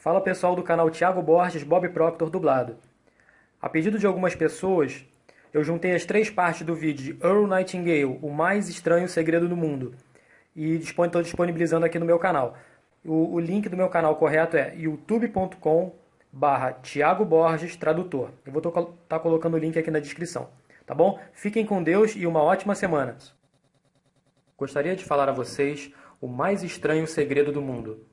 Fala pessoal do canal Thiago Borges, Bob Proctor dublado. A pedido de algumas pessoas, eu juntei as 3 partes do vídeo de Earl Nightingale, o mais estranho segredo do mundo, e estou disponibilizando aqui no meu canal. O link do meu canal correto é youtube.com/Thiago Borges Tradutor. Eu vou estar colocando o link aqui na descrição, tá bom? Fiquem com Deus e uma ótima semana. Gostaria de falar a vocês o mais estranho segredo do mundo.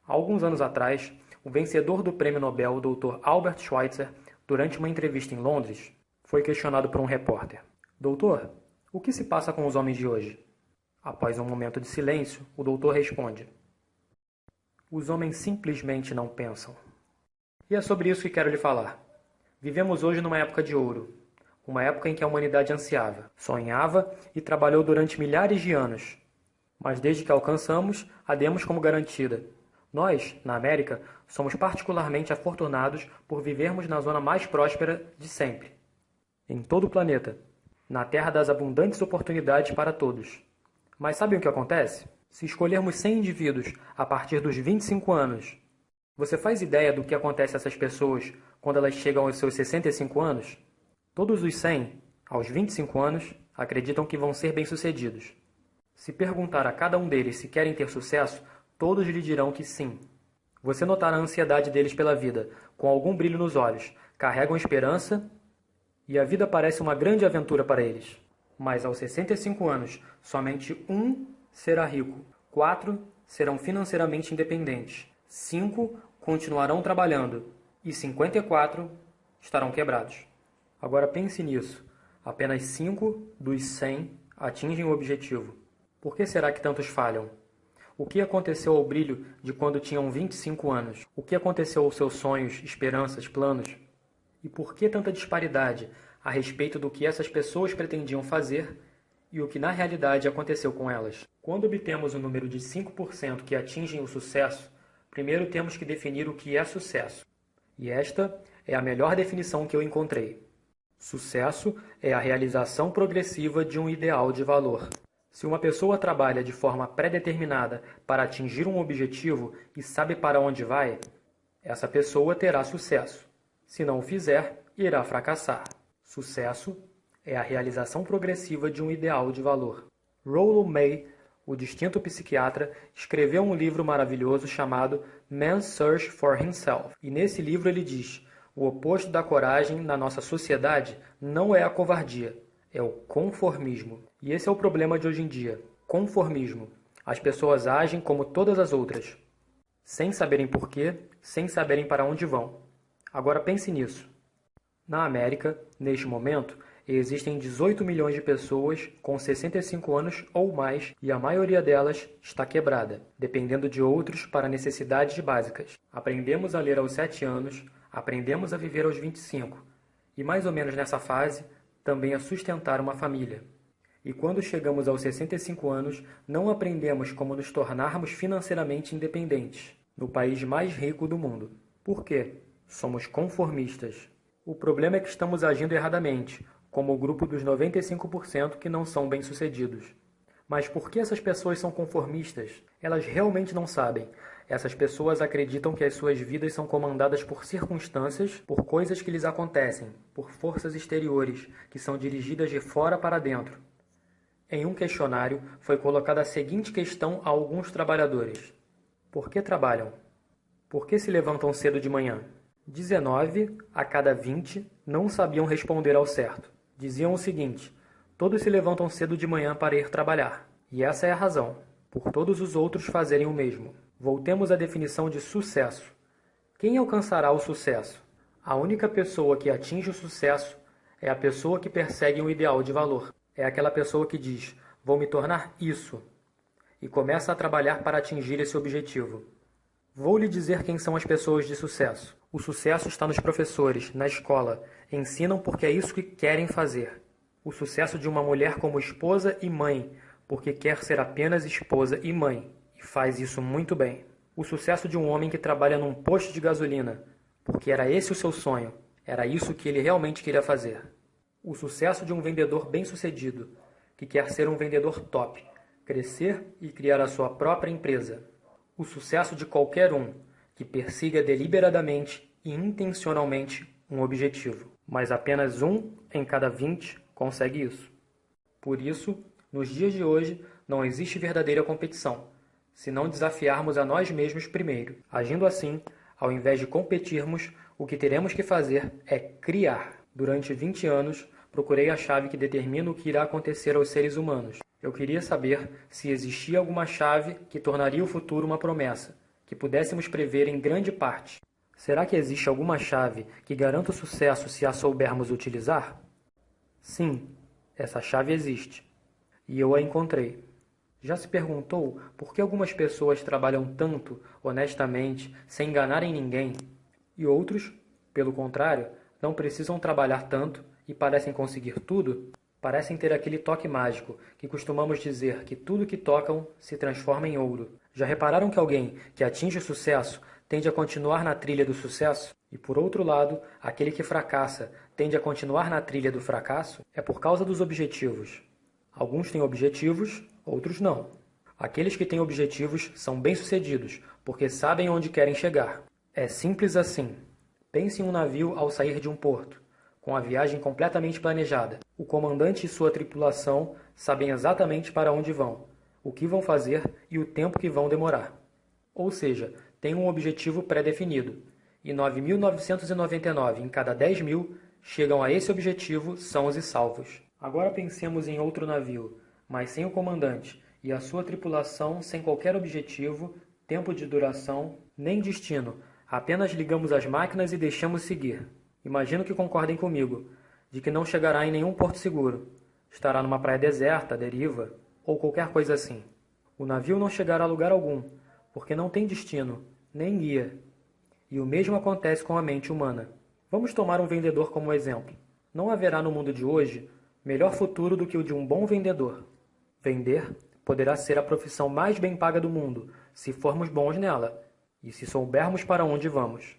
Há alguns anos atrás, o vencedor do Prêmio Nobel, o Dr. Albert Schweitzer, durante uma entrevista em Londres, foi questionado por um repórter. Doutor, o que se passa com os homens de hoje? Após um momento de silêncio, o doutor responde: os homens simplesmente não pensam. E é sobre isso que quero lhe falar. Vivemos hoje numa época de ouro, uma época em que a humanidade ansiava, sonhava e trabalhou durante milhares de anos. Mas desde que alcançamos, a demos como garantida. Nós, na América, somos particularmente afortunados por vivermos na zona mais próspera de sempre. Em todo o planeta, na terra das abundantes oportunidades para todos. Mas sabem o que acontece? Se escolhermos 100 indivíduos a partir dos 25 anos, você faz ideia do que acontece a essas pessoas quando elas chegam aos seus 65 anos? Todos os 100, aos 25 anos, acreditam que vão ser bem-sucedidos. Se perguntar a cada um deles se querem ter sucesso, todos lhe dirão que sim. Você notará a ansiedade deles pela vida, com algum brilho nos olhos, carregam esperança e a vida parece uma grande aventura para eles. Mas aos 65 anos, somente 1 será rico, 4 serão financeiramente independentes, 5 continuarão trabalhando e 54 estarão quebrados. Agora pense nisso, apenas 5 dos 100 atingem o objetivo. Por que será que tantos falham? O que aconteceu ao brilho de quando tinham 25 anos? O que aconteceu aos seus sonhos, esperanças, planos? E por que tanta disparidade a respeito do que essas pessoas pretendiam fazer e o que na realidade aconteceu com elas? Quando obtemos o número de 5% que atingem o sucesso, primeiro temos que definir o que é sucesso. E esta é a melhor definição que eu encontrei. Sucesso é a realização progressiva de um ideal de valor. Se uma pessoa trabalha de forma pré-determinada para atingir um objetivo e sabe para onde vai, essa pessoa terá sucesso. Se não o fizer, irá fracassar. Sucesso é a realização progressiva de um ideal de valor. Rollo May, o distinto psiquiatra, escreveu um livro maravilhoso chamado Man's Search for Himself. E nesse livro ele diz: o oposto da coragem na nossa sociedade não é a covardia, é o conformismo. E esse é o problema de hoje em dia, conformismo. As pessoas agem como todas as outras, sem saberem porquê, sem saberem para onde vão. Agora pense nisso. Na América, neste momento, existem 18 milhões de pessoas com 65 anos ou mais e a maioria delas está quebrada, dependendo de outros para necessidades básicas. Aprendemos a ler aos 7 anos, aprendemos a viver aos 25 e mais ou menos nessa fase também a sustentar uma família. E quando chegamos aos 65 anos, não aprendemos como nos tornarmos financeiramente independentes, no país mais rico do mundo. Por quê? Somos conformistas. O problema é que estamos agindo erradamente, como o grupo dos 95% que não são bem-sucedidos. Mas por que essas pessoas são conformistas? Elas realmente não sabem. Essas pessoas acreditam que as suas vidas são comandadas por circunstâncias, por coisas que lhes acontecem, por forças exteriores, que são dirigidas de fora para dentro. Em um questionário, foi colocada a seguinte questão a alguns trabalhadores: por que trabalham? Por que se levantam cedo de manhã? 19 a cada 20 não sabiam responder ao certo. Diziam o seguinte: todos se levantam cedo de manhã para ir trabalhar. E essa é a razão, por todos os outros fazerem o mesmo. Voltemos à definição de sucesso. Quem alcançará o sucesso? A única pessoa que atinge o sucesso é a pessoa que persegue um ideal de valor. É aquela pessoa que diz: vou me tornar isso, e começa a trabalhar para atingir esse objetivo. Vou lhe dizer quem são as pessoas de sucesso. O sucesso está nos professores, na escola. Ensinam porque é isso que querem fazer. O sucesso de uma mulher como esposa e mãe, porque quer ser apenas esposa e mãe, e faz isso muito bem. O sucesso de um homem que trabalha num posto de gasolina, porque era esse o seu sonho, era isso que ele realmente queria fazer. O sucesso de um vendedor bem-sucedido, que quer ser um vendedor top, crescer e criar a sua própria empresa. O sucesso de qualquer um, que persiga deliberadamente e intencionalmente um objetivo. Mas apenas 1 em cada 20 consegue isso. Por isso, nos dias de hoje, não existe verdadeira competição, se não desafiarmos a nós mesmos primeiro. Agindo assim, ao invés de competirmos, o que teremos que fazer é criar. Durante 20 anos, procurei a chave que determina o que irá acontecer aos seres humanos. Eu queria saber se existia alguma chave que tornaria o futuro uma promessa, que pudéssemos prever em grande parte. Será que existe alguma chave que garanta o sucesso se a soubermos utilizar? Sim, essa chave existe. E eu a encontrei. Já se perguntou por que algumas pessoas trabalham tanto, honestamente, sem enganarem ninguém, e outros, pelo contrário, não precisam trabalhar tanto e parecem conseguir tudo? Parecem ter aquele toque mágico, que costumamos dizer que tudo que tocam se transforma em ouro. Já repararam que alguém que atinge o sucesso tende a continuar na trilha do sucesso? E por outro lado, aquele que fracassa tende a continuar na trilha do fracasso? É por causa dos objetivos. Alguns têm objetivos, outros não. Aqueles que têm objetivos são bem-sucedidos, porque sabem onde querem chegar. É simples assim. Pense em um navio ao sair de um porto, com a viagem completamente planejada. O comandante e sua tripulação sabem exatamente para onde vão, o que vão fazer e o tempo que vão demorar. Ou seja, tem um objetivo pré-definido, e 9.999 em cada 10.000 chegam a esse objetivo sãos e salvos. Agora pensemos em outro navio, mas sem o comandante e a sua tripulação sem qualquer objetivo, tempo de duração, nem destino. Apenas ligamos as máquinas e deixamos seguir. Imagino que concordem comigo, de que não chegará em nenhum porto seguro. Estará numa praia deserta, à deriva, ou qualquer coisa assim. O navio não chegará a lugar algum, porque não tem destino, nem guia. E o mesmo acontece com a mente humana. Vamos tomar um vendedor como exemplo. Não haverá no mundo de hoje melhor futuro do que o de um bom vendedor. Vender poderá ser a profissão mais bem paga do mundo, se formos bons nela, e se soubermos para onde vamos.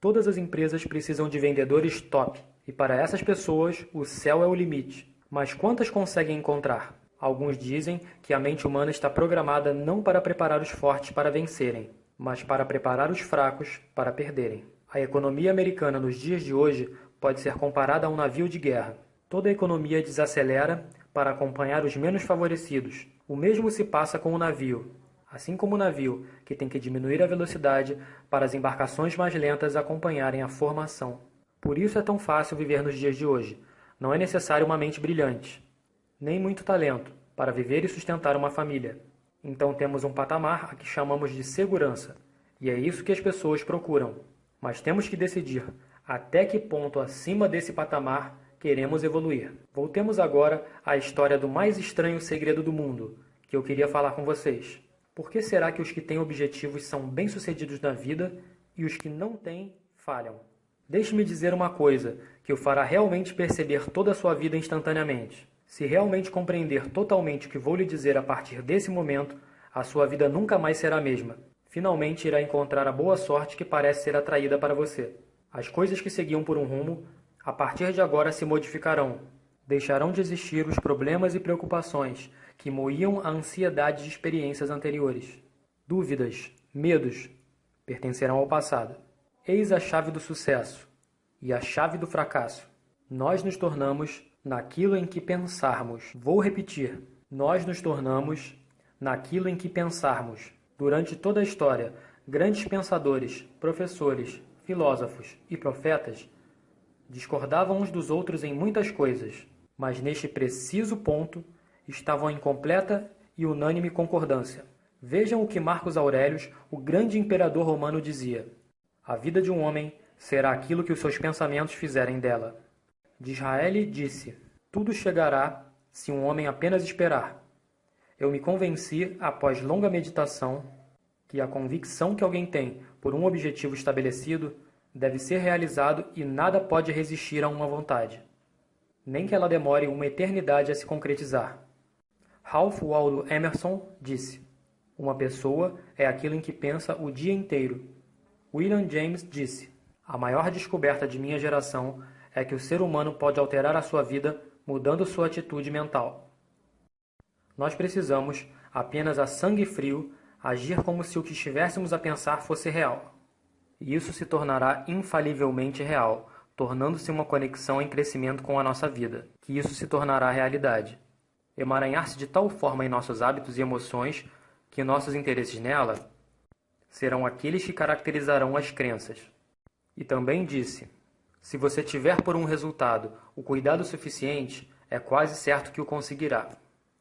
Todas as empresas precisam de vendedores top, e para essas pessoas o céu é o limite. Mas quantas conseguem encontrar? Alguns dizem que a mente humana está programada não para preparar os fortes para vencerem, mas para preparar os fracos para perderem. A economia americana nos dias de hoje pode ser comparada a um navio de guerra. Toda a economia desacelera para acompanhar os menos favorecidos. O mesmo se passa com o navio. Assim como o navio, que tem que diminuir a velocidade para as embarcações mais lentas acompanharem a formação. Por isso é tão fácil viver nos dias de hoje. Não é necessário uma mente brilhante, nem muito talento, para viver e sustentar uma família. Então temos um patamar a que chamamos de segurança, e é isso que as pessoas procuram. Mas temos que decidir até que ponto acima desse patamar queremos evoluir. Voltemos agora à história do mais estranho segredo do mundo, que eu queria falar com vocês. Por que será que os que têm objetivos são bem-sucedidos na vida e os que não têm falham? Deixe-me dizer uma coisa que o fará realmente perceber toda a sua vida instantaneamente. Se realmente compreender totalmente o que vou lhe dizer a partir desse momento, a sua vida nunca mais será a mesma. Finalmente irá encontrar a boa sorte que parece ser atraída para você. As coisas que seguiam por um rumo, a partir de agora se modificarão. Deixarão de existir os problemas e preocupações que moíam a ansiedade de experiências anteriores. Dúvidas, medos, pertencerão ao passado. Eis a chave do sucesso e a chave do fracasso. Nós nos tornamos naquilo em que pensarmos. Vou repetir. Nós nos tornamos naquilo em que pensarmos. Durante toda a história, grandes pensadores, professores, filósofos e profetas discordavam uns dos outros em muitas coisas, mas neste preciso ponto estavam em completa e unânime concordância. Vejam o que Marcos Aurelius, o grande imperador romano, dizia: a vida de um homem será aquilo que os seus pensamentos fizerem dela. Disraeli disse: tudo chegará se um homem apenas esperar. Eu me convenci, após longa meditação, que a convicção que alguém tem por um objetivo estabelecido deve ser realizado e nada pode resistir a uma vontade, nem que ela demore uma eternidade a se concretizar. Ralph Waldo Emerson disse: uma pessoa é aquilo em que pensa o dia inteiro. William James disse: a maior descoberta de minha geração é que o ser humano pode alterar a sua vida mudando sua atitude mental. Nós precisamos, apenas a sangue frio, agir como se o que estivéssemos a pensar fosse real. e isso se tornará infalivelmente real, tornando-se uma conexão em crescimento com a nossa vida, que isso se tornará realidade. Emaranhar-se de tal forma em nossos hábitos e emoções que nossos interesses nela serão aqueles que caracterizarão as crenças. E também disse: se você tiver por um resultado o cuidado suficiente, é quase certo que o conseguirá.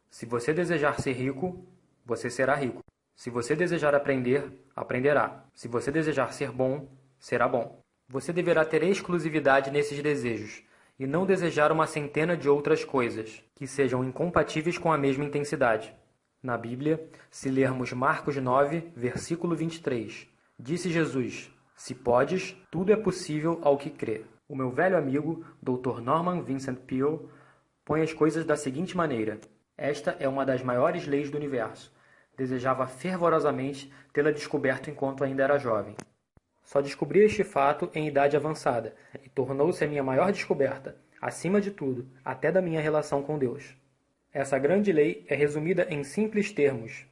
Se você desejar ser rico, você será rico. Se você desejar aprender, aprenderá. Se você desejar ser bom, será bom. Você deverá ter exclusividade nesses desejos e não desejar uma centena de outras coisas que sejam incompatíveis com a mesma intensidade. Na Bíblia, se lermos Marcos 9, versículo 23, disse Jesus: se podes, tudo é possível ao que crê. O meu velho amigo, Dr. Norman Vincent Peale, põe as coisas da seguinte maneira: esta é uma das maiores leis do universo. Desejava fervorosamente tê-la descoberto enquanto ainda era jovem. Só descobri este fato em idade avançada, e tornou-se a minha maior descoberta, acima de tudo, até da minha relação com Deus. Essa grande lei é resumida em simples termos.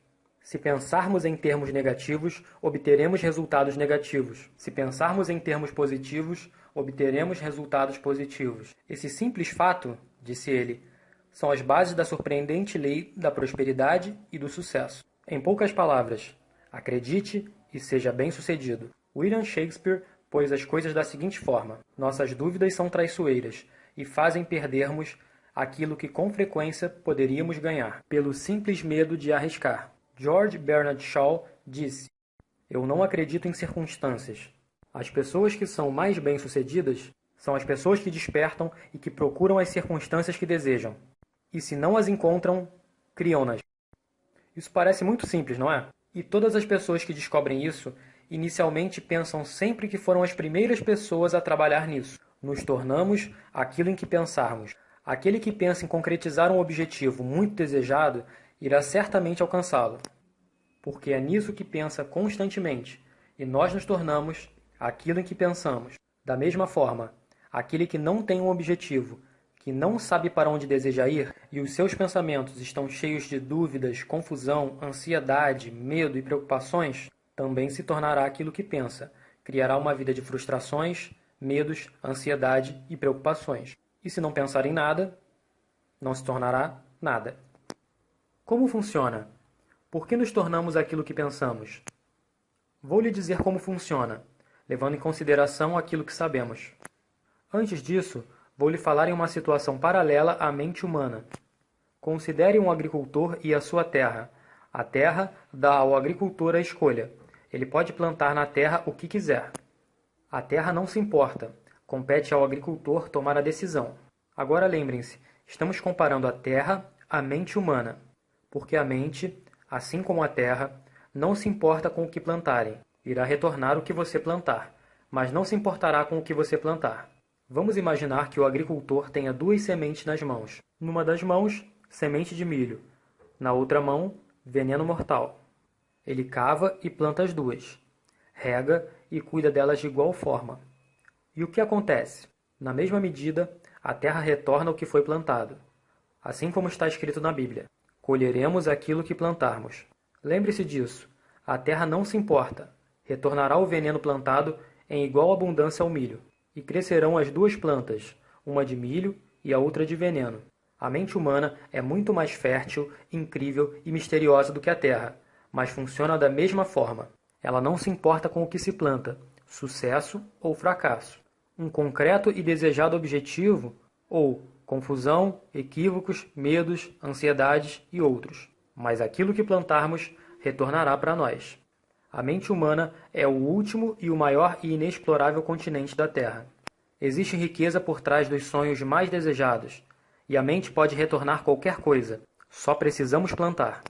Se pensarmos em termos negativos, obteremos resultados negativos. Se pensarmos em termos positivos, obteremos resultados positivos. Esse simples fato, disse ele, são as bases da surpreendente lei da prosperidade e do sucesso. Em poucas palavras, acredite e seja bem-sucedido. William Shakespeare pôs as coisas da seguinte forma: nossas dúvidas são traiçoeiras e fazem perdermos aquilo que com frequência poderíamos ganhar, pelo simples medo de arriscar. George Bernard Shaw disse: eu não acredito em circunstâncias. As pessoas que são mais bem-sucedidas são as pessoas que despertam e que procuram as circunstâncias que desejam. E se não as encontram, criam-nas. Isso parece muito simples, não é? E todas as pessoas que descobrem isso inicialmente pensam sempre que foram as primeiras pessoas a trabalhar nisso. Nos tornamos aquilo em que pensarmos. Aquele que pensa em concretizar um objetivo muito desejado irá certamente alcançá-lo, porque é nisso que pensa constantemente, e nós nos tornamos aquilo em que pensamos. Da mesma forma, aquele que não tem um objetivo, que não sabe para onde deseja ir, e os seus pensamentos estão cheios de dúvidas, confusão, ansiedade, medo e preocupações, também se tornará aquilo que pensa. Criará uma vida de frustrações, medos, ansiedade e preocupações. E se não pensar em nada, não se tornará nada. Como funciona? Por que nos tornamos aquilo que pensamos? Vou lhe dizer como funciona, levando em consideração aquilo que sabemos. Antes disso, vou lhe falar em uma situação paralela à mente humana. Considere um agricultor e a sua terra. A terra dá ao agricultor a escolha. Ele pode plantar na terra o que quiser. A terra não se importa. Compete ao agricultor tomar a decisão. Agora lembrem-se, estamos comparando a terra à mente humana, porque a mente, assim como a terra, não se importa com o que plantarem. Irá retornar o que você plantar, mas não se importará com o que você plantar. Vamos imaginar que o agricultor tenha duas sementes nas mãos. Numa das mãos, semente de milho. Na outra mão, veneno mortal. Ele cava e planta as duas. Rega e cuida delas de igual forma. E o que acontece? Na mesma medida, a terra retorna o que foi plantado. Assim como está escrito na Bíblia: colheremos aquilo que plantarmos. Lembre-se disso. A terra não se importa. Retornará o veneno plantado em igual abundância ao milho. E crescerão as duas plantas, uma de milho e a outra de veneno. A mente humana é muito mais fértil, incrível e misteriosa do que a terra, mas funciona da mesma forma. Ela não se importa com o que se planta, sucesso ou fracasso. Um concreto e desejado objetivo ou confusão, equívocos, medos, ansiedades e outros. Mas aquilo que plantarmos retornará para nós. A mente humana é o último e o maior e inexplorável continente da Terra. Existe riqueza por trás dos sonhos mais desejados, e a mente pode retornar qualquer coisa. Só precisamos plantar.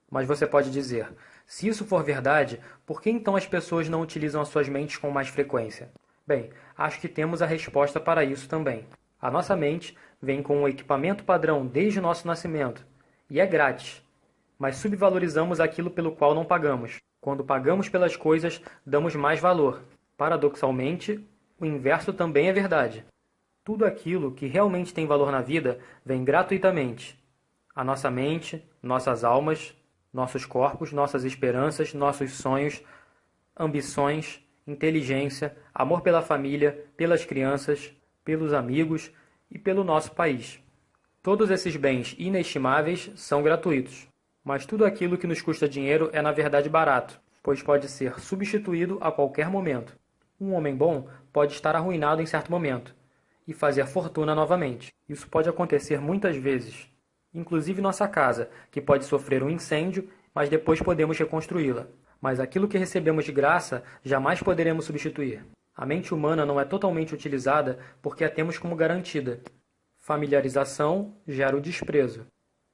Mas você pode dizer: se isso for verdade, por que então as pessoas não utilizam as suas mentes com mais frequência? Bem, acho que temos a resposta para isso também. A nossa mente vem com um equipamento padrão desde o nosso nascimento, e é grátis. Mas subvalorizamos aquilo pelo qual não pagamos. Quando pagamos pelas coisas, damos mais valor. Paradoxalmente, o inverso também é verdade. Tudo aquilo que realmente tem valor na vida vem gratuitamente. A nossa mente, nossas almas, nossos corpos, nossas esperanças, nossos sonhos, ambições inteligência, amor pela família, pelas crianças, pelos amigos e pelo nosso país. Todos esses bens inestimáveis são gratuitos, mas tudo aquilo que nos custa dinheiro é na verdade barato, pois pode ser substituído a qualquer momento. Um homem bom pode estar arruinado em certo momento e fazer fortuna novamente. Isso pode acontecer muitas vezes, inclusive nossa casa, que pode sofrer um incêndio, mas depois podemos reconstruí-la. Mas aquilo que recebemos de graça jamais poderemos substituir. A mente humana não é totalmente utilizada porque a temos como garantida. Familiarização gera o desprezo.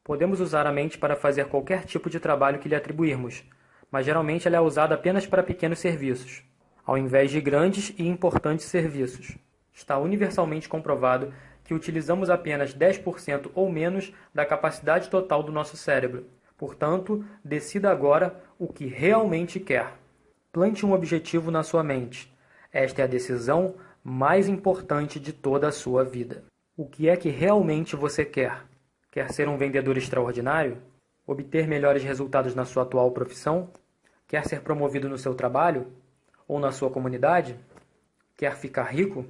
Podemos usar a mente para fazer qualquer tipo de trabalho que lhe atribuirmos, mas geralmente ela é usada apenas para pequenos serviços, ao invés de grandes e importantes serviços. Está universalmente comprovado que utilizamos apenas 10% ou menos da capacidade total do nosso cérebro. Portanto, decida agora o que realmente quer. Plante um objetivo na sua mente. Esta é a decisão mais importante de toda a sua vida. O que é que realmente você quer? Quer ser um vendedor extraordinário? Obter melhores resultados na sua atual profissão? Quer ser promovido no seu trabalho? Ou na sua comunidade? Quer ficar rico?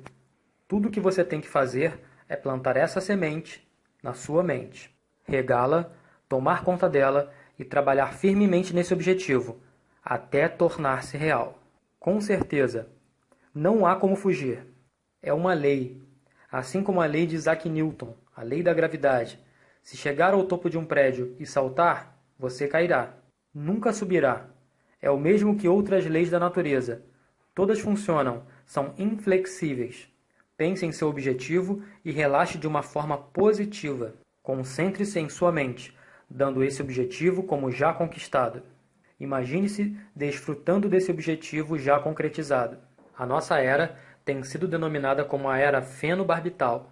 Tudo o que você tem que fazer é plantar essa semente na sua mente, regá-la, tomar conta dela e trabalhar firmemente nesse objetivo, até tornar-se real. Com certeza, não há como fugir. É uma lei, assim como a lei de Isaac Newton, a lei da gravidade. Se chegar ao topo de um prédio e saltar, você cairá. Nunca subirá. É o mesmo que outras leis da natureza. Todas funcionam, são inflexíveis. Pense em seu objetivo e relaxe de uma forma positiva. Concentre-se em sua mente, dando esse objetivo como já conquistado. Imagine-se desfrutando desse objetivo já concretizado. A nossa era tem sido denominada como a era fenobarbital,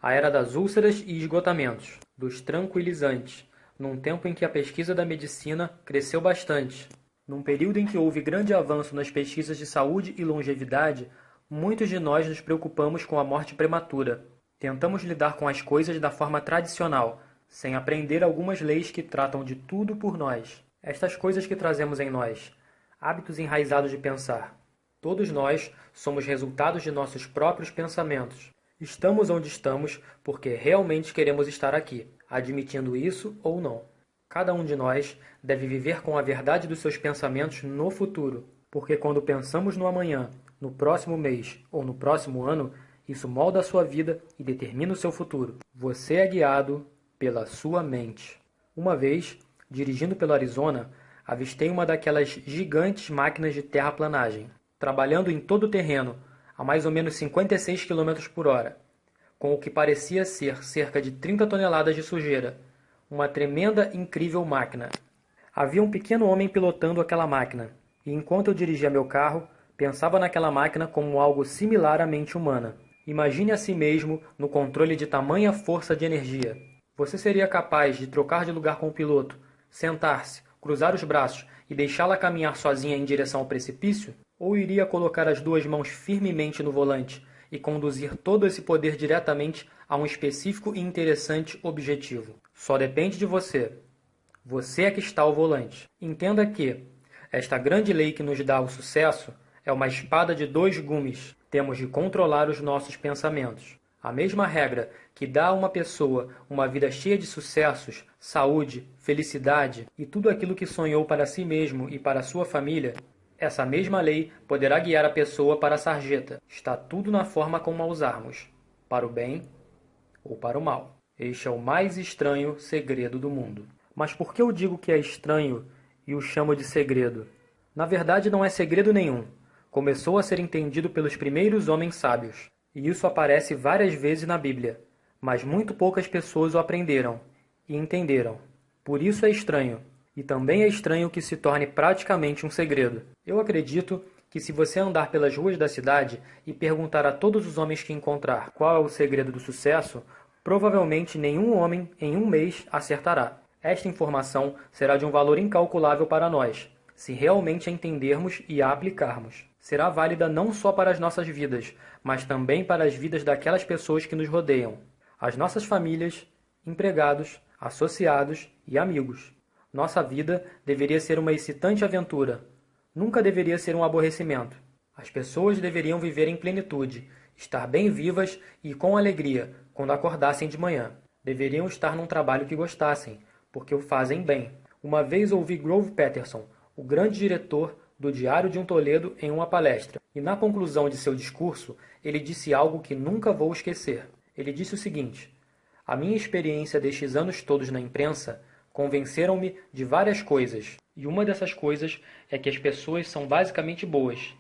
a era das úlceras e esgotamentos, dos tranquilizantes, num tempo em que a pesquisa da medicina cresceu bastante. Num período em que houve grande avanço nas pesquisas de saúde e longevidade, muitos de nós nos preocupamos com a morte prematura. Tentamos lidar com as coisas da forma tradicional, sem aprender algumas leis que tratam de tudo por nós. Estas coisas que trazemos em nós, hábitos enraizados de pensar. Todos nós somos resultados de nossos próprios pensamentos. Estamos onde estamos porque realmente queremos estar aqui, admitindo isso ou não. Cada um de nós deve viver com a verdade dos seus pensamentos no futuro, porque quando pensamos no amanhã, no próximo mês ou no próximo ano, isso molda a sua vida e determina o seu futuro. Você é guiado pela sua mente. Uma vez, dirigindo pelo Arizona, avistei uma daquelas gigantes máquinas de terraplanagem, trabalhando em todo o terreno, a mais ou menos 56 km por hora, com o que parecia ser cerca de 30 toneladas de sujeira. Uma tremenda, incrível máquina. Havia um pequeno homem pilotando aquela máquina, e enquanto eu dirigia meu carro, pensava naquela máquina como algo similar à mente humana. Imagine a si mesmo no controle de tamanha força de energia. Você seria capaz de trocar de lugar com o piloto, sentar-se, cruzar os braços e deixá-la caminhar sozinha em direção ao precipício? Ou iria colocar as duas mãos firmemente no volante e conduzir todo esse poder diretamente a um específico e interessante objetivo? Só depende de você. Você é que está ao volante. Entenda que esta grande lei que nos dá o sucesso é uma espada de dois gumes. Temos de controlar os nossos pensamentos. A mesma regra que dá a uma pessoa uma vida cheia de sucessos, saúde, felicidade e tudo aquilo que sonhou para si mesmo e para sua família, essa mesma lei poderá guiar a pessoa para a sarjeta. Está tudo na forma como a usarmos, para o bem ou para o mal. Este é o mais estranho segredo do mundo. Mas por que eu digo que é estranho e o chamo de segredo? Na verdade, não é segredo nenhum. Começou a ser entendido pelos primeiros homens sábios. E isso aparece várias vezes na Bíblia. Mas muito poucas pessoas o aprenderam e entenderam. Por isso é estranho. E também é estranho que se torne praticamente um segredo. Eu acredito que se você andar pelas ruas da cidade e perguntar a todos os homens que encontrar qual é o segredo do sucesso, provavelmente nenhum homem em um mês acertará. Esta informação será de um valor incalculável para nós, se realmente a entendermos e a aplicarmos. Será válida não só para as nossas vidas, mas também para as vidas daquelas pessoas que nos rodeiam. As nossas famílias, empregados, associados e amigos. Nossa vida deveria ser uma excitante aventura. Nunca deveria ser um aborrecimento. As pessoas deveriam viver em plenitude, estar bem vivas e com alegria quando acordassem de manhã. Deveriam estar num trabalho que gostassem, porque o fazem bem. Uma vez ouvi Grove Patterson, o grande diretor do Diário de um Toledo, em uma palestra, e na conclusão de seu discurso, ele disse algo que nunca vou esquecer. Ele disse o seguinte: a minha experiência destes anos todos na imprensa convenceram-me de várias coisas, e uma dessas coisas é que as pessoas são basicamente boas,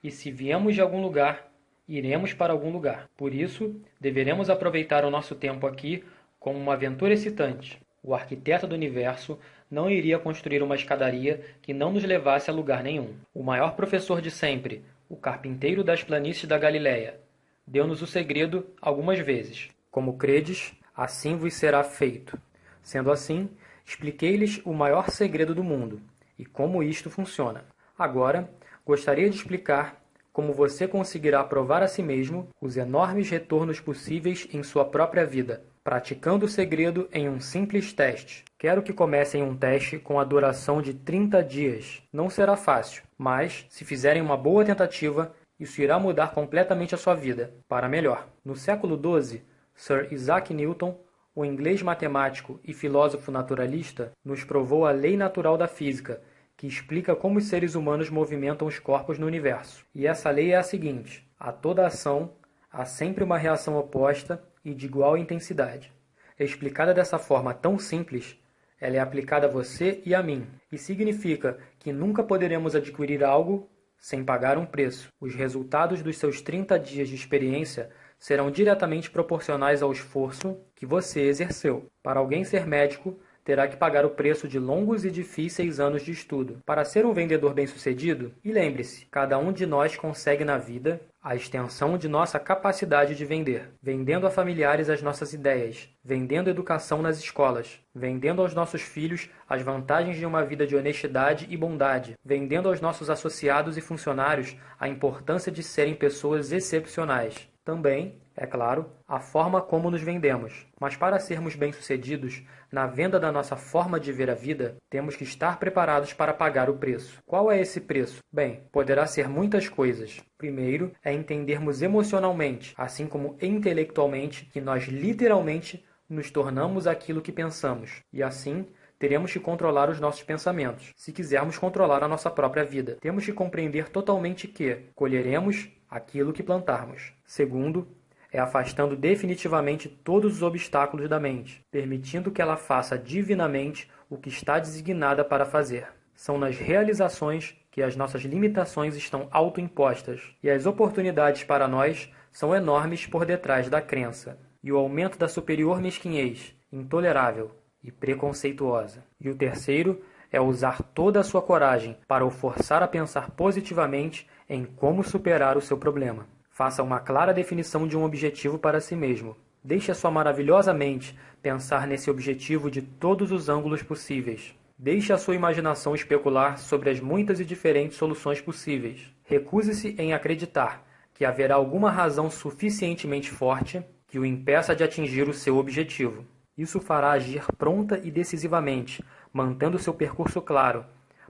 e se viemos de algum lugar, iremos para algum lugar. Por isso, deveremos aproveitar o nosso tempo aqui como uma aventura excitante. O arquiteto do universo não iria construir uma escadaria que não nos levasse a lugar nenhum. O maior professor de sempre, o carpinteiro das planícies da Galileia, deu-nos o segredo algumas vezes. Como credes, assim vos será feito. Sendo assim, expliquei-lhes o maior segredo do mundo e como isto funciona. Agora, gostaria de explicar como você conseguirá provar a si mesmo os enormes retornos possíveis em sua própria vida, praticando o segredo em um simples teste. Quero que comecem um teste com a duração de 30 dias. Não será fácil, mas, se fizerem uma boa tentativa, isso irá mudar completamente a sua vida, para melhor. No século XII, Sir Isaac Newton, o inglês matemático e filósofo naturalista, nos provou a lei natural da física, que explica como os seres humanos movimentam os corpos no universo. E essa lei é a seguinte: a toda ação há sempre uma reação oposta e de igual intensidade. Explicada dessa forma tão simples, ela é aplicada a você e a mim, e significa que nunca poderemos adquirir algo sem pagar um preço. Os resultados dos seus 30 dias de experiência serão diretamente proporcionais ao esforço que você exerceu. Para alguém ser médico, terá que pagar o preço de longos e difíceis anos de estudo. Para ser um vendedor bem-sucedido, e lembre-se, cada um de nós consegue na vida a extensão de nossa capacidade de vender, vendendo a familiares as nossas ideias, vendendo educação nas escolas, vendendo aos nossos filhos as vantagens de uma vida de honestidade e bondade, vendendo aos nossos associados e funcionários a importância de serem pessoas excepcionais. Também, é claro, a forma como nos vendemos. Mas para sermos bem-sucedidos na venda da nossa forma de ver a vida, temos que estar preparados para pagar o preço. Qual é esse preço? Bem, poderá ser muitas coisas. Primeiro, é entendermos emocionalmente, assim como intelectualmente, que nós literalmente nos tornamos aquilo que pensamos. E assim, teremos que controlar os nossos pensamentos, se quisermos controlar a nossa própria vida. Temos que compreender totalmente que colheremos aquilo que plantarmos. Segundo, é afastando definitivamente todos os obstáculos da mente, permitindo que ela faça divinamente o que está designada para fazer. São nas realizações que as nossas limitações estão autoimpostas, e as oportunidades para nós são enormes por detrás da crença. E o aumento da superior mesquinhez, intolerável e preconceituosa. E o terceiro é usar toda a sua coragem para o forçar a pensar positivamente em como superar o seu problema. Faça uma clara definição de um objetivo para si mesmo. Deixe a sua maravilhosa mente pensar nesse objetivo de todos os ângulos possíveis. Deixe a sua imaginação especular sobre as muitas e diferentes soluções possíveis. Recuse-se em acreditar que haverá alguma razão suficientemente forte que o impeça de atingir o seu objetivo. Isso fará agir pronta e decisivamente, mantendo seu percurso claro,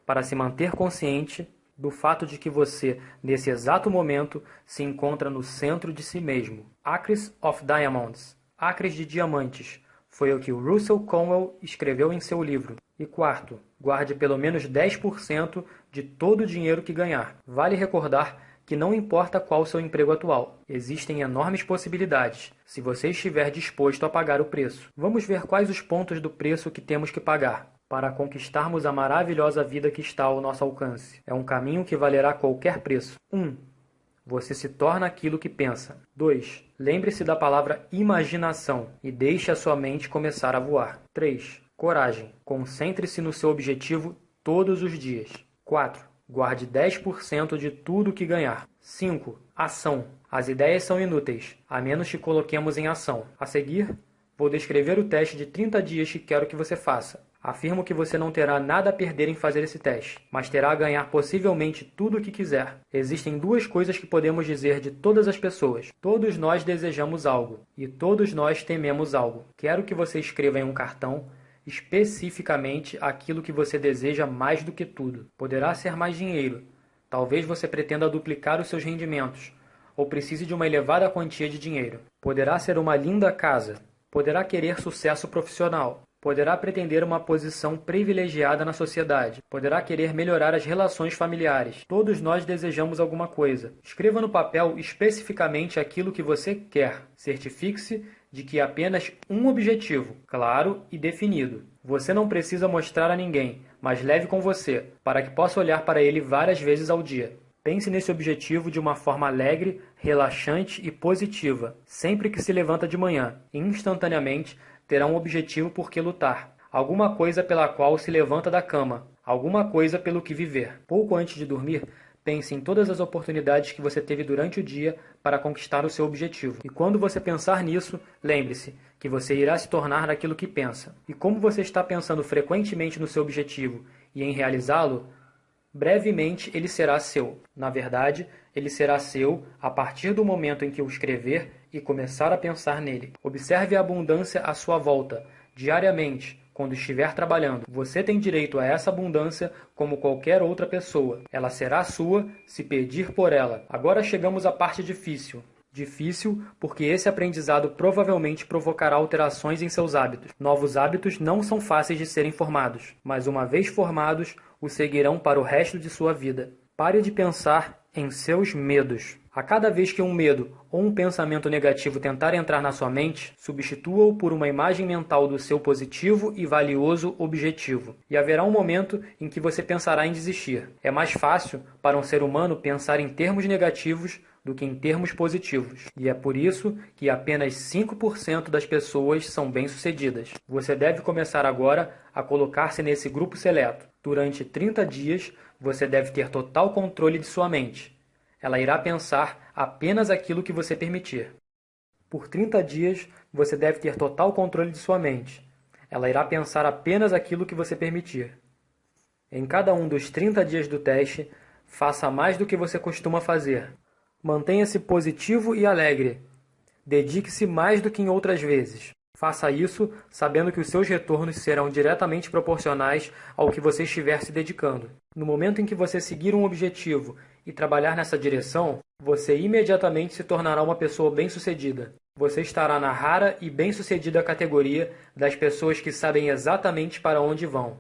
para se manter consciente do fato de que você, nesse exato momento, se encontra no centro de si mesmo. Acres of Diamonds, Acres de Diamantes, foi o que o Russell Conwell escreveu em seu livro. E quarto, guarde pelo menos 10% de todo o dinheiro que ganhar. Vale recordar que não importa qual o seu emprego atual, existem enormes possibilidades, se você estiver disposto a pagar o preço. Vamos ver quais os pontos do preço que temos que pagar para conquistarmos a maravilhosa vida que está ao nosso alcance. É um caminho que valerá qualquer preço. 1. Você se torna aquilo que pensa. 2. Lembre-se da palavra imaginação e deixe a sua mente começar a voar. 3. Coragem. Concentre-se no seu objetivo todos os dias. 4. Guarde 10% de tudo que ganhar. 5. Ação. As ideias são inúteis, a menos que coloquemos em ação. A seguir, vou descrever o teste de 30 dias que quero que você faça. Afirmo que você não terá nada a perder em fazer esse teste, mas terá a ganhar possivelmente tudo o que quiser. Existem duas coisas que podemos dizer de todas as pessoas. Todos nós desejamos algo, e todos nós tememos algo. Quero que você escreva em um cartão especificamente aquilo que você deseja mais do que tudo. Poderá ser mais dinheiro, Talvez você pretenda duplicar os seus rendimentos, ou precise de uma elevada quantia de dinheiro. Poderá ser uma linda casa, poderá querer sucesso profissional, poderá pretender uma posição privilegiada na sociedade, poderá querer melhorar as relações familiares. Todos nós desejamos alguma coisa. Escreva no papel especificamente aquilo que você quer. Certifique-se de que há apenas um objetivo, claro e definido. Você não precisa mostrar a ninguém, mas leve com você, para que possa olhar para ele várias vezes ao dia. Pense nesse objetivo de uma forma alegre, relaxante e positiva. Sempre que se levanta de manhã, instantaneamente, terá um objetivo por que lutar. Alguma coisa pela qual se levanta da cama. Alguma coisa pelo que viver. Pouco antes de dormir, pense em todas as oportunidades que você teve durante o dia para conquistar o seu objetivo. E quando você pensar nisso, lembre-se que você irá se tornar naquilo que pensa. E como você está pensando frequentemente no seu objetivo e em realizá-lo, brevemente ele será seu. Na verdade, ele será seu a partir do momento em que o escrever e começar a pensar nele. Observe a abundância à sua volta, diariamente, quando estiver trabalhando. Você tem direito a essa abundância como qualquer outra pessoa. Ela será sua se pedir por ela. Agora chegamos à parte difícil. Difícil porque esse aprendizado provavelmente provocará alterações em seus hábitos. Novos hábitos não são fáceis de serem formados, mas uma vez formados, os seguirão para o resto de sua vida. Pare de pensar em seus medos. A cada vez que um medo ou um pensamento negativo tentar entrar na sua mente, substitua-o por uma imagem mental do seu positivo e valioso objetivo. E haverá um momento em que você pensará em desistir. É mais fácil para um ser humano pensar em termos negativos do que em termos positivos. E é por isso que apenas 5% das pessoas são bem-sucedidas. Você deve começar agora a colocar-se nesse grupo seleto. Durante 30 dias, você deve ter total controle de sua mente. Ela irá pensar apenas aquilo que você permitir. Por 30 dias, você deve ter total controle de sua mente. Ela irá pensar apenas aquilo que você permitir. Em cada um dos 30 dias do teste, faça mais do que você costuma fazer. Mantenha-se positivo e alegre. Dedique-se mais do que em outras vezes. Faça isso sabendo que os seus retornos serão diretamente proporcionais ao que você estiver se dedicando. No momento em que você seguir um objetivo e trabalhar nessa direção, você imediatamente se tornará uma pessoa bem-sucedida. Você estará na rara e bem-sucedida categoria das pessoas que sabem exatamente para onde vão.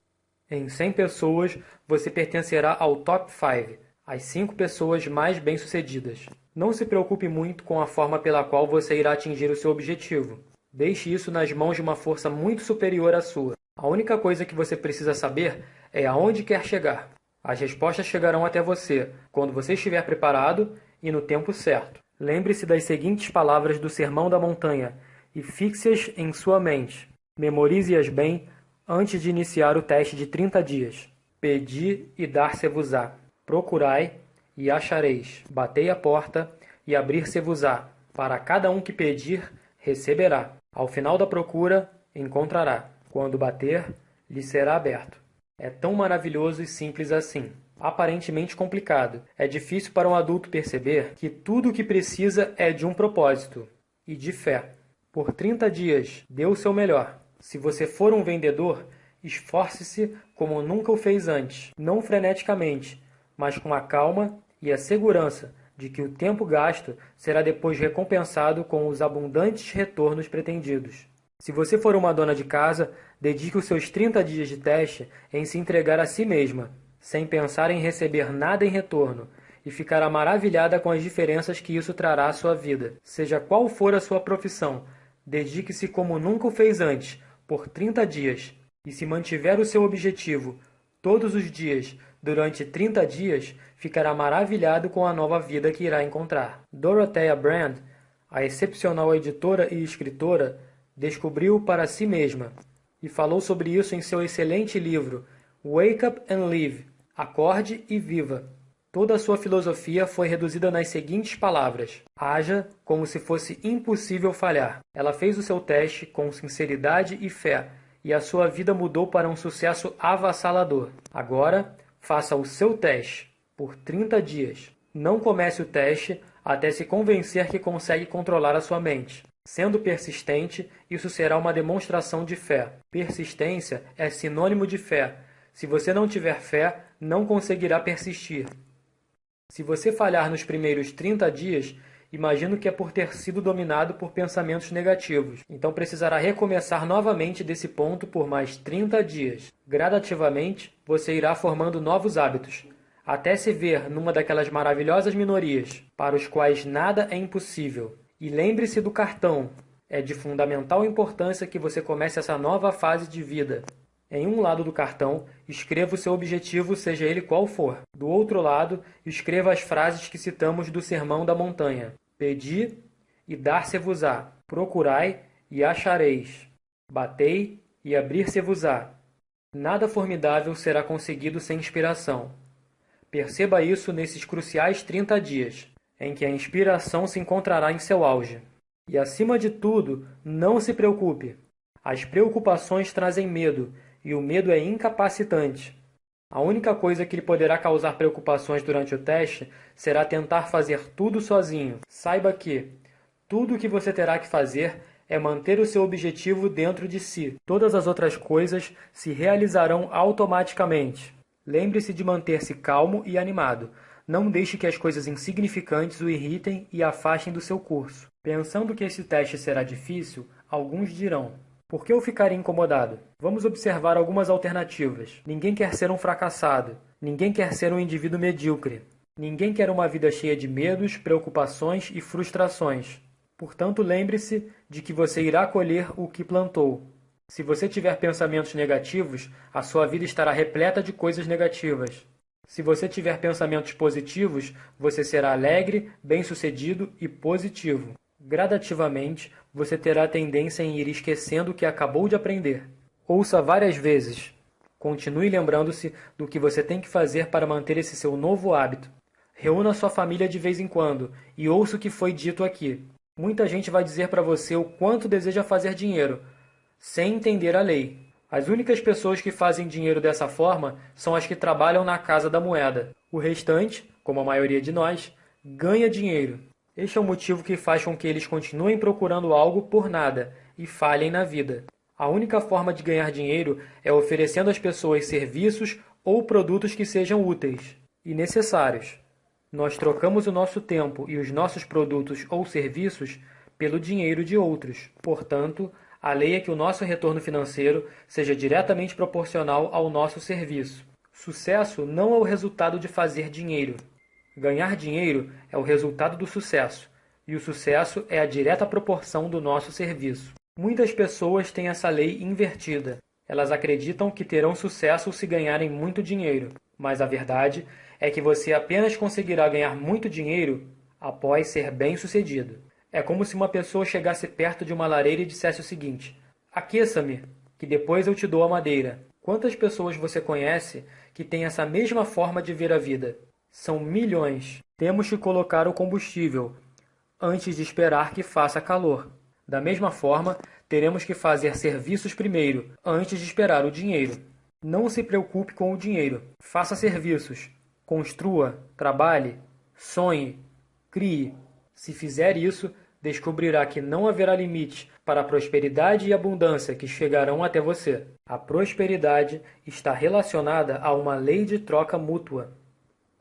Em 100 pessoas, você pertencerá ao top 5, as 5 pessoas mais bem-sucedidas. Não se preocupe muito com a forma pela qual você irá atingir o seu objetivo. Deixe isso nas mãos de uma força muito superior à sua. A única coisa que você precisa saber é aonde quer chegar. As respostas chegarão até você quando você estiver preparado e no tempo certo. Lembre-se das seguintes palavras do Sermão da Montanha e fixe-as em sua mente. Memorize-as bem antes de iniciar o teste de 30 dias. Pedi e dar-se-vos-á. Procurai e achareis. Batei a porta e abrir-se-vos-á. Para cada um que pedir, receberá. Ao final da procura, encontrará. Quando bater, lhe será aberto. É tão maravilhoso e simples assim. Aparentemente complicado. É difícil para um adulto perceber que tudo o que precisa é de um propósito e de fé. Por 30 dias, dê o seu melhor. Se você for um vendedor, esforce-se como nunca o fez antes. Não freneticamente, mas com a calma e a segurança de que o tempo gasto será depois recompensado com os abundantes retornos pretendidos. Se você for uma dona de casa, dedique os seus 30 dias de teste em se entregar a si mesma, sem pensar em receber nada em retorno, e ficará maravilhada com as diferenças que isso trará à sua vida. Seja qual for a sua profissão, dedique-se como nunca o fez antes, por 30 dias, e se mantiver o seu objetivo todos os dias, durante 30 dias, ficará maravilhado com a nova vida que irá encontrar. Dorothea Brand, a excepcional editora e escritora, descobriu para si mesma e falou sobre isso em seu excelente livro Wake Up and Live, Acorde e Viva. Toda a sua filosofia foi reduzida nas seguintes palavras: haja como se fosse impossível falhar. Ela fez o seu teste com sinceridade e fé, e a sua vida mudou para um sucesso avassalador. Agora, faça o seu teste por 30 dias. Não comece o teste até se convencer que consegue controlar a sua mente. Sendo persistente, isso será uma demonstração de fé. Persistência é sinônimo de fé. Se você não tiver fé, não conseguirá persistir. Se você falhar nos primeiros 30 dias, imagino que é por ter sido dominado por pensamentos negativos. Então precisará recomeçar novamente desse ponto por mais 30 dias. Gradativamente, você irá formando novos hábitos, até se ver numa daquelas maravilhosas minorias, para os quais nada é impossível. E lembre-se do cartão. É de fundamental importância que você comece essa nova fase de vida. Em um lado do cartão, escreva o seu objetivo, seja ele qual for. Do outro lado, escreva as frases que citamos do Sermão da Montanha. Pedi e dar-se-vos-á. Procurai e achareis. Batei e abrir-se-vos-á. Nada formidável será conseguido sem inspiração. Perceba isso nesses cruciais 30 dias, em que a inspiração se encontrará em seu auge. E, acima de tudo, não se preocupe. As preocupações trazem medo, e o medo é incapacitante. A única coisa que lhe poderá causar preocupações durante o teste será tentar fazer tudo sozinho. Saiba que tudo o que você terá que fazer é manter o seu objetivo dentro de si. Todas as outras coisas se realizarão automaticamente. Lembre-se de manter-se calmo e animado. Não deixe que as coisas insignificantes o irritem e afastem do seu curso. Pensando que esse teste será difícil, alguns dirão: por que eu ficaria incomodado? Vamos observar algumas alternativas. Ninguém quer ser um fracassado. Ninguém quer ser um indivíduo medíocre. Ninguém quer uma vida cheia de medos, preocupações e frustrações. Portanto, lembre-se de que você irá colher o que plantou. Se você tiver pensamentos negativos, a sua vida estará repleta de coisas negativas. Se você tiver pensamentos positivos, você será alegre, bem-sucedido e positivo. Gradativamente, você terá tendência em ir esquecendo o que acabou de aprender. Ouça várias vezes. Continue lembrando-se do que você tem que fazer para manter esse seu novo hábito. Reúna sua família de vez em quando e ouça o que foi dito aqui. Muita gente vai dizer para você o quanto deseja fazer dinheiro, sem entender a lei. As únicas pessoas que fazem dinheiro dessa forma são as que trabalham na Casa da Moeda. O restante, como a maioria de nós, ganha dinheiro. Este é o motivo que faz com que eles continuem procurando algo por nada e falhem na vida. A única forma de ganhar dinheiro é oferecendo às pessoas serviços ou produtos que sejam úteis e necessários. Nós trocamos o nosso tempo e os nossos produtos ou serviços pelo dinheiro de outros. Portanto, a lei é que o nosso retorno financeiro seja diretamente proporcional ao nosso serviço. Sucesso não é o resultado de fazer dinheiro. Ganhar dinheiro é o resultado do sucesso, e o sucesso é a direta proporção do nosso serviço. Muitas pessoas têm essa lei invertida. Elas acreditam que terão sucesso se ganharem muito dinheiro, mas a verdade é que você apenas conseguirá ganhar muito dinheiro após ser bem-sucedido. É como se uma pessoa chegasse perto de uma lareira e dissesse o seguinte: aqueça-me, que depois eu te dou a madeira. Quantas pessoas você conhece que têm essa mesma forma de ver a vida? São milhões. Temos que colocar o combustível antes de esperar que faça calor. Da mesma forma, teremos que fazer serviços primeiro, antes de esperar o dinheiro. Não se preocupe com o dinheiro. Faça serviços. Construa, trabalhe, sonhe, crie. Se fizer isso, descobrirá que não haverá limite para a prosperidade e abundância que chegarão até você. A prosperidade está relacionada a uma lei de troca mútua.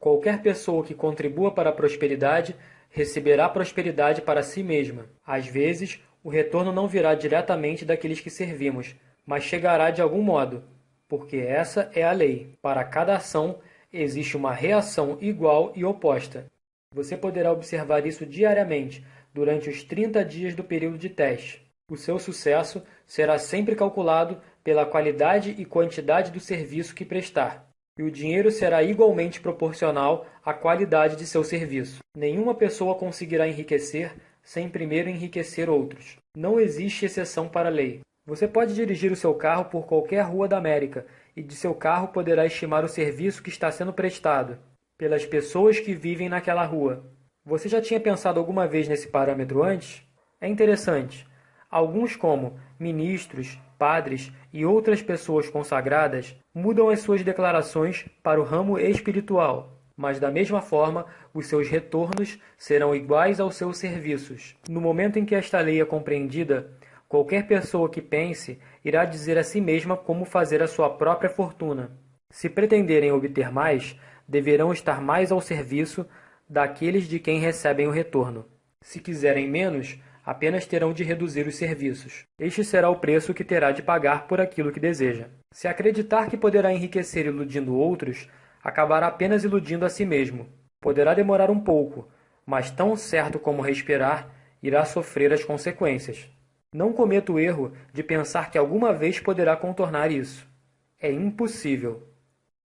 Qualquer pessoa que contribua para a prosperidade receberá prosperidade para si mesma. Às vezes, o retorno não virá diretamente daqueles que servimos, mas chegará de algum modo, porque essa é a lei. Para cada ação, existe uma reação igual e oposta. Você poderá observar isso diariamente, durante os 30 dias do período de teste. O seu sucesso será sempre calculado pela qualidade e quantidade do serviço que prestar. E o dinheiro será igualmente proporcional à qualidade de seu serviço. Nenhuma pessoa conseguirá enriquecer sem primeiro enriquecer outros. Não existe exceção para a lei. Você pode dirigir o seu carro por qualquer rua da América e de seu carro poderá estimar o serviço que está sendo prestado pelas pessoas que vivem naquela rua. Você já tinha pensado alguma vez nesse parâmetro antes? É interessante. Alguns, como ministros, padres e outras pessoas consagradas, mudam as suas declarações para o ramo espiritual, mas da mesma forma, os seus retornos serão iguais aos seus serviços. No momento em que esta lei é compreendida, qualquer pessoa que pense irá dizer a si mesma como fazer a sua própria fortuna. Se pretenderem obter mais, deverão estar mais ao serviço daqueles de quem recebem o retorno. Se quiserem menos, apenas terão de reduzir os serviços. Este será o preço que terá de pagar por aquilo que deseja. Se acreditar que poderá enriquecer iludindo outros, acabará apenas iludindo a si mesmo. Poderá demorar um pouco, mas tão certo como respirar, irá sofrer as consequências. Não cometa o erro de pensar que alguma vez poderá contornar isso. É impossível.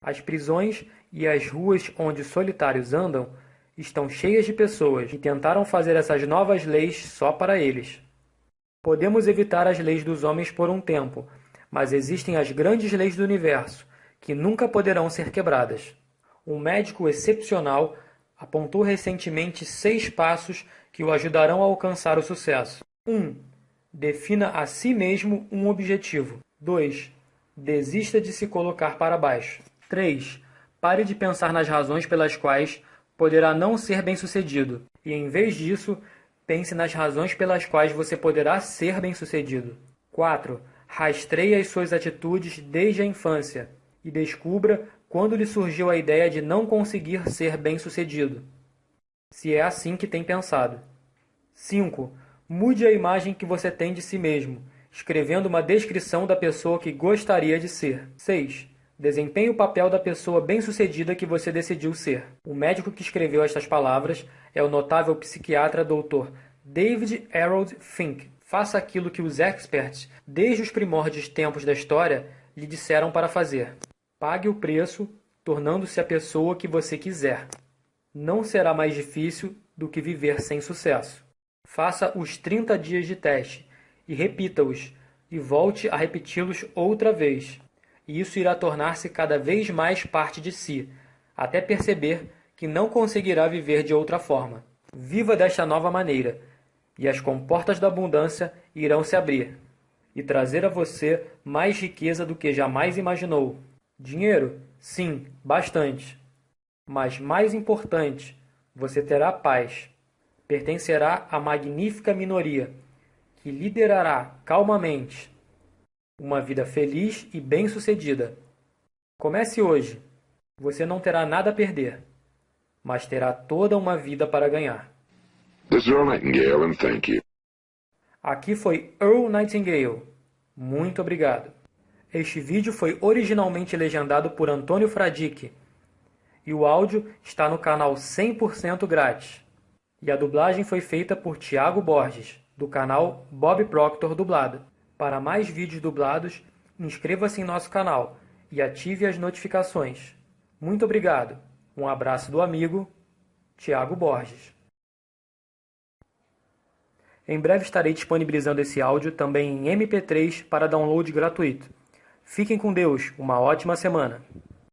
As prisões e as ruas onde solitários andam estão cheias de pessoas que tentaram fazer essas novas leis só para eles. Podemos evitar as leis dos homens por um tempo, mas existem as grandes leis do universo, que nunca poderão ser quebradas. Um médico excepcional apontou recentemente 6 passos que o ajudarão a alcançar o sucesso. 1. Defina a si mesmo um objetivo. 2. Desista de se colocar para baixo. 3. Pare de pensar nas razões pelas quais poderá não ser bem-sucedido, e em vez disso, pense nas razões pelas quais você poderá ser bem-sucedido. 4. Rastreie as suas atitudes desde a infância e descubra quando lhe surgiu a ideia de não conseguir ser bem-sucedido, se é assim que tem pensado. 5. Mude a imagem que você tem de si mesmo, escrevendo uma descrição da pessoa que gostaria de ser. 6. Desempenhe o papel da pessoa bem-sucedida que você decidiu ser. O médico que escreveu estas palavras é o notável psiquiatra Dr. David Harold Fink. Faça aquilo que os experts, desde os primórdios tempos da história, lhe disseram para fazer. Pague o preço, tornando-se a pessoa que você quiser. Não será mais difícil do que viver sem sucesso. Faça os 30 dias de teste e repita-os, e volte a repeti-los outra vez. E isso irá tornar-se cada vez mais parte de si, até perceber que não conseguirá viver de outra forma. Viva desta nova maneira, e as comportas da abundância irão se abrir, e trazer a você mais riqueza do que jamais imaginou. Dinheiro? Sim, bastante. Mas mais importante, você terá paz. Pertencerá à magnífica minoria, que liderará calmamente uma vida feliz e bem-sucedida. Comece hoje. Você não terá nada a perder, mas terá toda uma vida para ganhar. This is Earl Nightingale, and thank you. Aqui foi Earl Nightingale. Muito obrigado. Este vídeo foi originalmente legendado por Antônio Fradique, e o áudio está no canal 100% grátis. E a dublagem foi feita por Thiago Borges, do canal Bob Proctor Dublado. Para mais vídeos dublados, inscreva-se em nosso canal e ative as notificações. Muito obrigado. Um abraço do amigo Thiago Borges. Em breve estarei disponibilizando esse áudio também em MP3 para download gratuito. Fiquem com Deus. Uma ótima semana.